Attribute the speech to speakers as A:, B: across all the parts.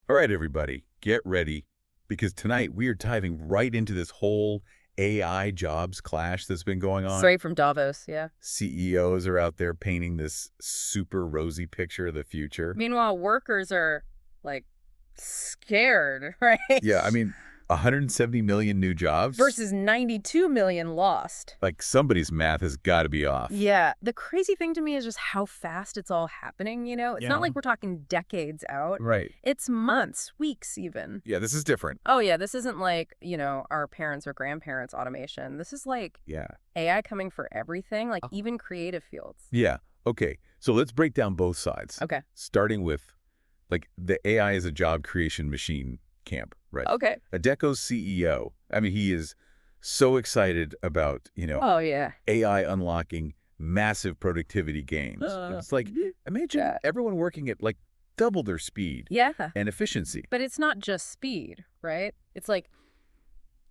A: All right, everybody, get ready, because tonight we are diving right into this whole AI jobs clash that's been going on.
B: Straight from Davos, yeah.
A: CEOs are out there painting this super rosy picture of the future.
B: Meanwhile, workers are, like, scared, right?
A: Yeah, I mean, 170 million new jobs?
B: Versus 92 million lost.
A: Like, somebody's math has got to be off.
B: Yeah. The crazy thing to me is just how fast it's all happening, you know? It's not like we're talking decades out.
A: Right.
B: It's months, weeks even.
A: Yeah, this is different.
B: Oh, yeah. This isn't like, our parents' or grandparents' automation. This is like AI coming for everything, like even creative fields.
A: Yeah. Okay. So let's break down both sides.
B: Okay.
A: Starting with, like, the AI is a job creation machine camp, right?
B: Okay.
A: Adecco's CEO, I mean, he is so excited about,
B: Oh, yeah.
A: AI unlocking massive productivity gains. It's like, imagine everyone working at, like, double their speed and efficiency.
B: But it's not just speed, right? It's like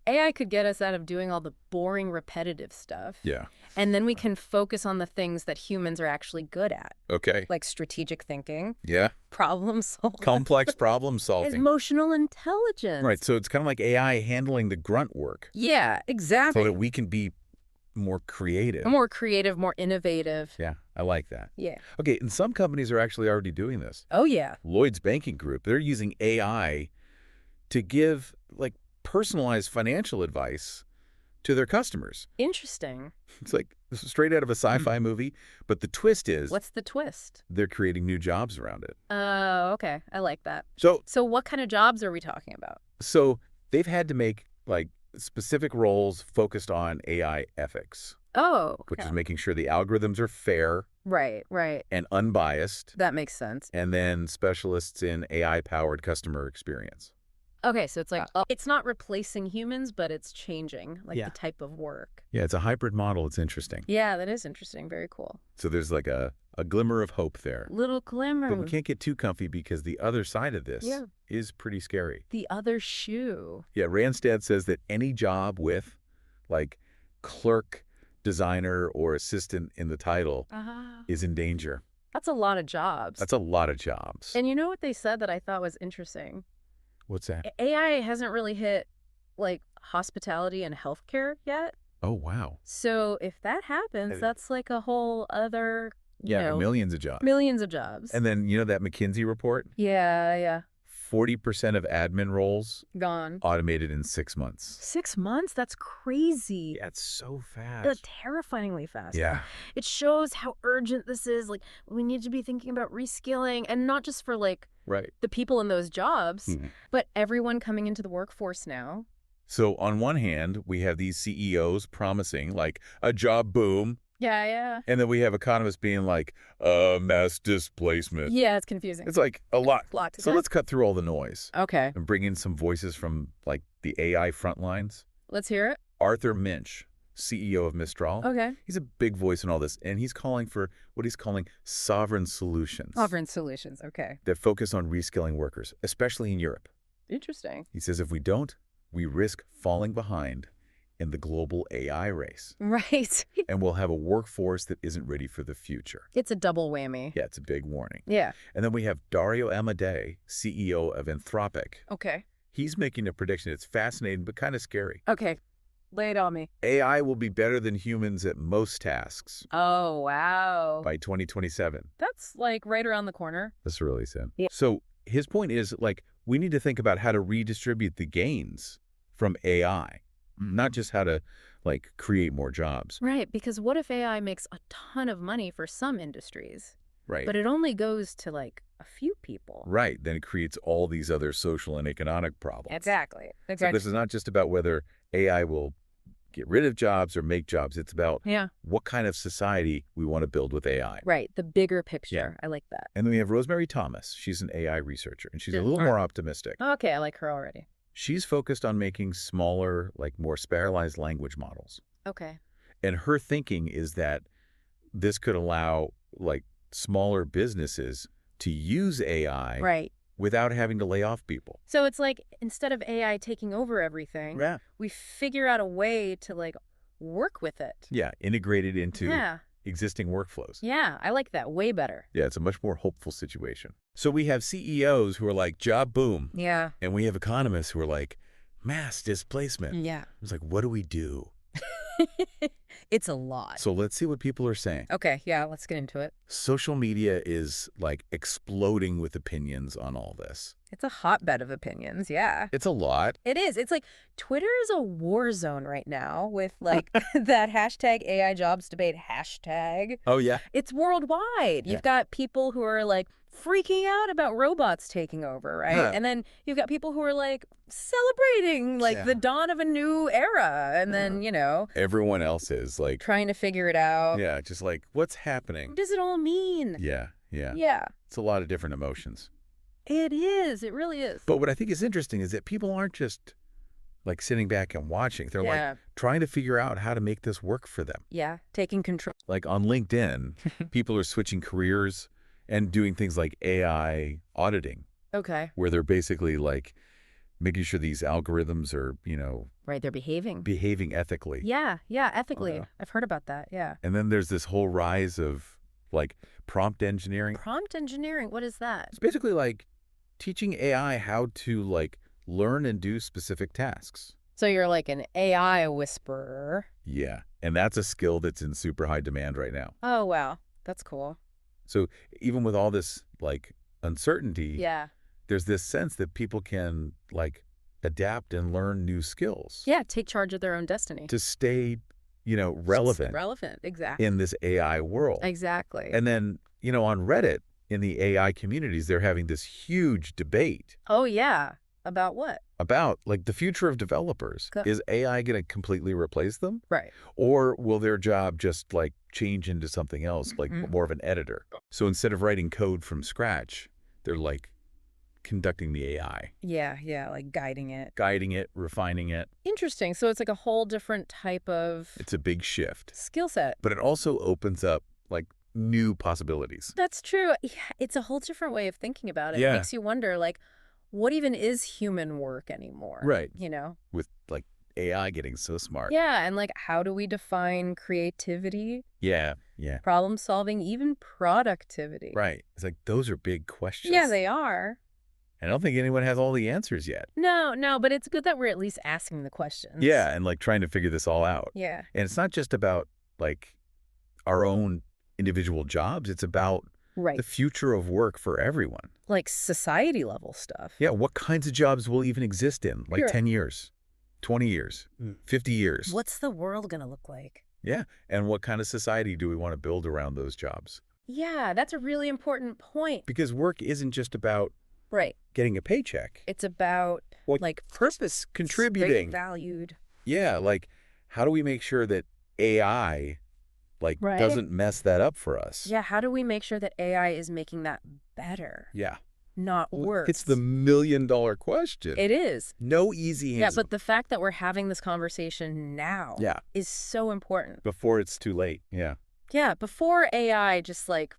B: AI could get us out of doing all the boring, repetitive stuff.
A: Yeah.
B: And then we can focus on the things that humans are actually good at.
A: Okay.
B: Like strategic thinking.
A: Yeah.
B: Problem solving.
A: Complex problem solving.
B: Emotional intelligence.
A: Right. So it's kind of like AI handling the grunt work.
B: Yeah, exactly.
A: So that we can be more creative.
B: More creative, more innovative.
A: Yeah, I like that.
B: Yeah.
A: Okay, and some companies are actually already doing this.
B: Oh, yeah.
A: Lloyd's Banking Group, they're using AI to give, like, personalized financial advice to their customers.
B: Interesting.
A: It's like this is straight out of a sci-fi movie, but the twist is...
B: What's the twist?
A: They're creating new jobs around it.
B: Oh, okay. I like that.
A: So
B: what kind of jobs are we talking about?
A: So they've had to make, like, specific roles focused on AI ethics.
B: Oh, okay.
A: Which is making sure the algorithms are fair.
B: Right.
A: And unbiased.
B: That makes sense.
A: And then specialists in AI-powered customer experience.
B: Okay, so it's like, it's not replacing humans, but it's changing, like the type of work.
A: Yeah, it's a hybrid model. It's interesting.
B: Yeah, that is interesting. Very cool.
A: So there's like a glimmer of hope there.
B: Little glimmer.
A: But we can't get too comfy because the other side of this is pretty scary.
B: The other shoe.
A: Yeah, Randstad says that any job with, like, clerk, designer, or assistant in the title is in danger.
B: That's a lot of jobs.
A: That's a lot of jobs.
B: And you know what they said that I thought was interesting?
A: What's that?
B: AI hasn't really hit, like, hospitality and healthcare yet.
A: Oh, wow.
B: So if that happens, that's like a whole other,
A: millions of jobs.
B: Millions of jobs.
A: And then, that McKinsey report?
B: Yeah.
A: 40% of admin roles
B: gone.
A: Automated in 6 months.
B: 6 months? That's crazy.
A: Yeah, it's so fast.
B: That's terrifyingly fast.
A: Yeah.
B: It shows how urgent this is. Like, we need to be thinking about reskilling, and not just for, like, the people in those jobs, but everyone coming into the workforce now.
A: So on one hand, we have these CEOs promising, like, a job boom.
B: Yeah.
A: And then we have economists being like, mass displacement.
B: Yeah, it's confusing.
A: It's like a lot.
B: So
A: let's cut through all the noise.
B: Okay.
A: And bring in some voices from, like, the AI front lines.
B: Let's hear it.
A: Arthur Minch, CEO of Mistral.
B: Okay.
A: He's a big voice in all this, and he's calling for what he's calling sovereign solutions.
B: Sovereign solutions, okay.
A: That focus on reskilling workers, especially in Europe.
B: Interesting.
A: He says if we don't, we risk falling behind in the global AI race.
B: Right.
A: And we'll have a workforce that isn't ready for the future.
B: It's a double whammy.
A: Yeah, it's a big warning.
B: Yeah.
A: And then we have Dario Amodei, CEO of Anthropic.
B: Okay.
A: He's making a prediction. It's fascinating, but kind of scary.
B: Okay. Lay it on me.
A: AI will be better than humans at most tasks.
B: Oh, wow.
A: By 2027.
B: That's, like, right around the corner.
A: That's really sad.
B: Yeah.
A: So his point is, like, we need to think about how to redistribute the gains from AI, not just how to, like, create more jobs.
B: Right, because what if AI makes a ton of money for some industries?
A: Right.
B: But it only goes to, like, a few people.
A: Right. Then it creates all these other social and economic problems.
B: Exactly.
A: So this is not just about whether AI will get rid of jobs or make jobs. It's about what kind of society we want to build with AI.
B: Right. The bigger picture.
A: Yeah.
B: I like that.
A: And then we have Rosemary Thomas. She's an AI researcher, and she's a little more optimistic.
B: Okay. I like her already.
A: She's focused on making smaller, like, more spatialized language models.
B: Okay.
A: And her thinking is that this could allow, like, smaller businesses to use AI without having to lay off people.
B: So it's like, instead of AI taking over everything, we figure out a way to, like, work with it.
A: Yeah, integrate it into existing workflows.
B: Yeah, I like that. Way better.
A: Yeah, it's a much more hopeful situation. So we have CEOs who are like, job boom.
B: Yeah.
A: And we have economists who are like, mass displacement.
B: Yeah.
A: It's like, what do we do?
B: It's a lot.
A: So let's see what people are saying.
B: Okay, yeah, let's get into it.
A: Social media is like exploding with opinions on all this.
B: It's a hotbed of opinions, yeah.
A: It's a lot.
B: It is. It's like Twitter is a war zone right now with like that hashtag AI jobs debate hashtag.
A: Oh, yeah.
B: It's worldwide. You've got people who are like freaking out about robots taking over, right?
A: Huh.
B: And then you've got people who are like celebrating like the dawn of a new era. And then, you know,
A: everyone else is like
B: trying to figure it out.
A: Yeah, just like, what's happening?
B: What does it all mean?
A: Yeah, yeah.
B: Yeah.
A: It's a lot of different emotions.
B: It is. It really is.
A: But what I think is interesting is that people aren't just like sitting back and watching. They're like trying to figure out how to make this work for them.
B: Yeah, taking control.
A: Like on LinkedIn, people are switching careers and doing things like AI auditing.
B: Okay.
A: Where they're basically like making sure these algorithms are, you know.
B: Right, they're behaving.
A: Behaving ethically.
B: Yeah, ethically. I've heard about that, yeah.
A: And then there's this whole rise of like prompt engineering.
B: Prompt engineering, what is that?
A: It's basically like teaching AI how to like learn and do specific tasks.
B: So you're like an AI whisperer.
A: Yeah. And that's a skill that's in super high demand right now.
B: Oh, wow. That's cool.
A: So even with all this like uncertainty,
B: yeah,
A: there's this sense that people can like adapt and learn new skills.
B: Yeah, take charge of their own destiny.
A: To stay, you know, relevant.
B: Exactly.
A: In this AI world.
B: Exactly.
A: And then, you know, on Reddit, in the AI communities, they're having this huge debate.
B: Oh, yeah. About what?
A: About, like, the future of developers. Is AI going to completely replace them?
B: Right.
A: Or will their job just, like, change into something else, like more of an editor? So instead of writing code from scratch, they're, like, conducting the AI.
B: Yeah, like guiding it.
A: Guiding it, refining it.
B: Interesting. So it's like a whole different type of...
A: It's a big shift.
B: Skill set.
A: But it also opens up, like, new possibilities.
B: That's true. Yeah, it's a whole different way of thinking about it.
A: Yeah.
B: It makes you wonder, like, what even is human work anymore?
A: Right.
B: You know?
A: With, like, AI getting so smart.
B: Yeah, and, like, how do we define creativity?
A: Yeah.
B: Problem solving, even productivity.
A: Right. It's like, those are big questions.
B: Yeah, they are.
A: I don't think anyone has all the answers yet.
B: No, but it's good that we're at least asking the questions.
A: Yeah, and, like, trying to figure this all out.
B: Yeah.
A: And it's not just about, like, our own individual jobs. It's about the future of work for everyone.
B: Like society level stuff.
A: Yeah, what kinds of jobs will even exist in, like 10 years, 20 years, 50 years?
B: What's the world going to look like?
A: Yeah, and what kind of society do we want to build around those jobs?
B: Yeah, that's a really important point.
A: Because work isn't just about getting a paycheck.
B: It's about, like,
A: purpose, contributing.
B: Valued.
A: Yeah, like, how do we make sure that AI... like, doesn't mess that up for us.
B: Yeah, how do we make sure that AI is making that better?
A: Yeah.
B: Not worse.
A: It's the $1 million question.
B: It is.
A: No easy answer.
B: Yeah, but the fact that we're having this conversation now is so important.
A: Before it's too late. Yeah.
B: Yeah, before AI just, like,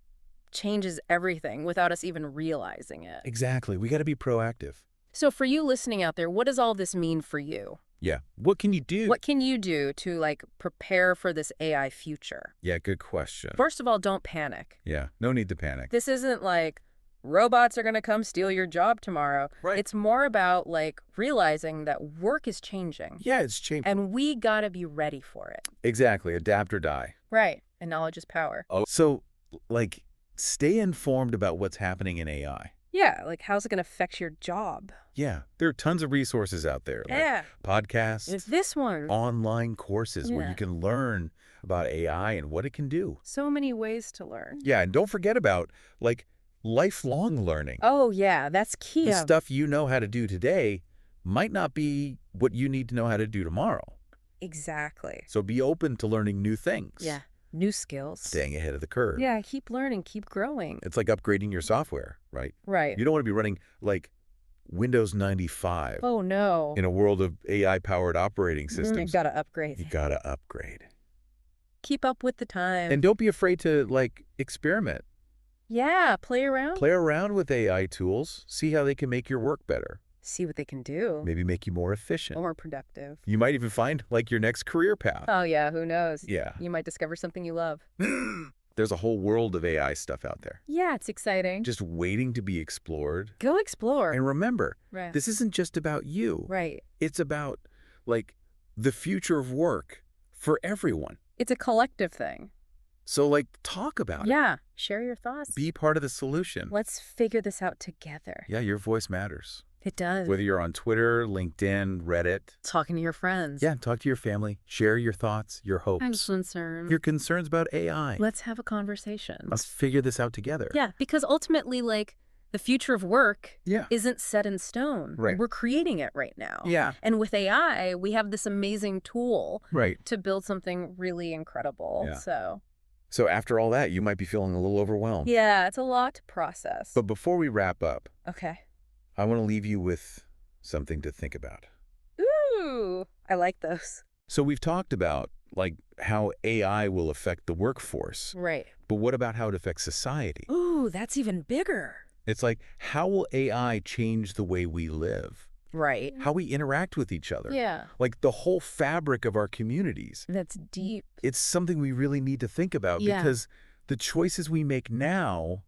B: changes everything without us even realizing it.
A: Exactly. We got to be proactive.
B: So for you listening out there, what does all this mean for you?
A: Yeah. What can you do?
B: What can you do to, like, prepare for this AI future?
A: Yeah, good question.
B: First of all, don't panic.
A: Yeah, no need to panic.
B: This isn't like robots are going to come steal your job tomorrow.
A: Right.
B: It's more about, like, realizing that work is changing.
A: Yeah, it's changing.
B: And we got to be ready for it.
A: Exactly. Adapt or die.
B: Right. And knowledge is power.
A: Oh, so, like, stay informed about what's happening in AI.
B: Yeah, like, how's it going to affect your job?
A: Yeah, there are tons of resources out there. Like podcasts.
B: It's this one.
A: Online courses where you can learn about AI and what it can do.
B: So many ways to learn.
A: Yeah, and don't forget about, like, lifelong learning.
B: Oh, yeah, that's key.
A: The stuff you know how to do today might not be what you need to know how to do tomorrow.
B: Exactly.
A: So be open to learning new things.
B: Yeah, new skills.
A: Staying ahead of the curve.
B: Yeah, keep learning, keep growing.
A: It's like upgrading your software, right?
B: Right.
A: You don't want to be running, like, Windows 95.
B: Oh, no.
A: In a world of AI-powered operating systems.
B: You gotta upgrade.
A: You gotta upgrade.
B: Keep up with the time.
A: And don't be afraid to, like, experiment.
B: Yeah, play around.
A: Play around with AI tools. See how they can make your work better.
B: See what they can do.
A: Maybe make you more efficient.
B: More productive.
A: You might even find, like, your next career path.
B: Oh, yeah, who knows?
A: Yeah.
B: You might discover something you love.
A: There's a whole world of AI stuff out there.
B: Yeah, it's exciting.
A: Just waiting to be explored.
B: Go explore.
A: And remember, this isn't just about you.
B: Right.
A: It's about, like, the future of work for everyone.
B: It's a collective thing.
A: So, like, talk about it.
B: Yeah. Share your thoughts.
A: Be part of the solution.
B: Let's figure this out together.
A: Yeah, your voice matters.
B: It does.
A: Whether you're on Twitter, LinkedIn, Reddit.
B: Talking to your friends.
A: Yeah, talk to your family. Share your thoughts, your hopes.
B: I'm concerned.
A: Your concerns about AI.
B: Let's have a conversation.
A: Let's figure this out together.
B: Yeah, because ultimately, like, the future of work
A: Yeah.
B: isn't set in stone.
A: Right.
B: We're creating it right now.
A: Yeah.
B: And with AI, we have this amazing tool
A: Right.
B: to build something really incredible.
A: Yeah. So after all that, you might be feeling a little overwhelmed.
B: Yeah, it's a lot to process.
A: But before we wrap up,
B: okay.
A: I want to leave you with something to think about.
B: Ooh, I like those.
A: So we've talked about, like, how AI will affect the workforce.
B: Right.
A: But what about how it affects society?
B: Ooh, that's even bigger.
A: It's like, how will AI change the way we live?
B: Right.
A: How we interact with each other?
B: Yeah.
A: Like the whole fabric of our communities.
B: That's deep.
A: It's something we really need to think about because the choices we make now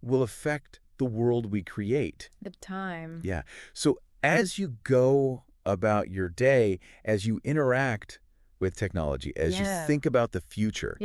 A: will affect the world we create.
B: The time.
A: Yeah. So as you go about your day, as you interact with technology, as you think about the future,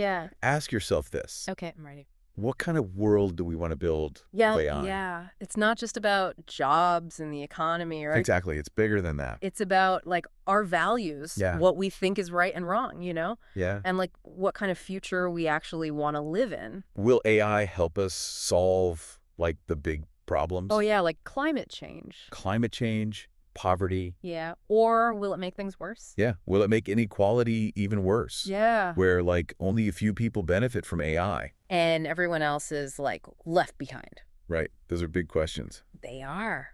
A: ask yourself this.
B: Okay, I'm ready.
A: What kind of world do we want to build with AI?
B: Yeah. It's not just about jobs and the economy, right?
A: Exactly. It's bigger than that.
B: It's about, like, our values, what we think is right and wrong, you know?
A: Yeah.
B: And, like, what kind of future we actually want to live in.
A: Will AI help us solve, like, the big problems?
B: Oh, yeah, like climate change.
A: Climate change, poverty.
B: Yeah. Or will it make things worse?
A: Yeah. Will it make inequality even worse?
B: Yeah.
A: Where, like, only a few people benefit from AI.
B: And everyone else is, like, left behind.
A: Right. Those are big questions.
B: They are.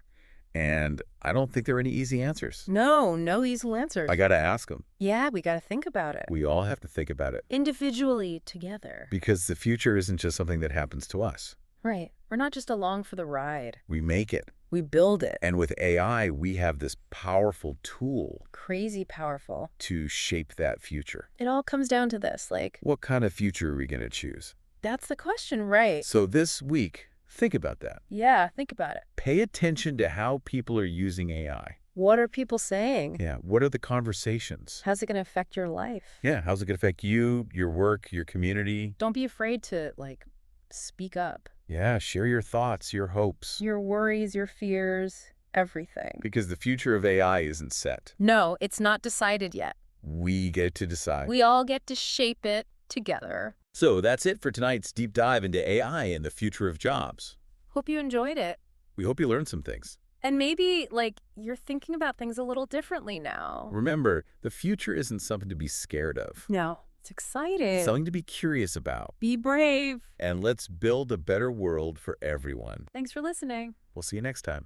A: And I don't think there are any easy answers.
B: No easy answers.
A: I got to ask them.
B: Yeah, we got to think about it.
A: We all have to think about it.
B: Individually, together.
A: Because the future isn't just something that happens to us.
B: Right. We're not just along for the ride.
A: We make it.
B: We build it.
A: And with AI, we have this powerful tool.
B: Crazy powerful.
A: To shape that future.
B: It all comes down to this, like...
A: What kind of future are we going to choose?
B: That's the question, right?
A: So this week, think about that.
B: Yeah, think about it.
A: Pay attention to how people are using AI.
B: What are people saying?
A: Yeah, what are the conversations?
B: How's it going to affect your life?
A: Yeah, how's it going to affect you, your work, your community?
B: Don't be afraid to, like, speak up.
A: Yeah, share your thoughts, your hopes.
B: Your worries, your fears, everything.
A: Because the future of AI isn't set.
B: No, it's not decided yet.
A: We get to decide.
B: We all get to shape it together.
A: So that's it for tonight's deep dive into AI and the future of jobs.
B: Hope you enjoyed it.
A: We hope you learned some things.
B: And maybe, like, you're thinking about things a little differently now.
A: Remember, the future isn't something to be scared of.
B: No. It's exciting.
A: Something to be curious about.
B: Be brave.
A: And let's build a better world for everyone.
B: Thanks for listening.
A: We'll see you next time.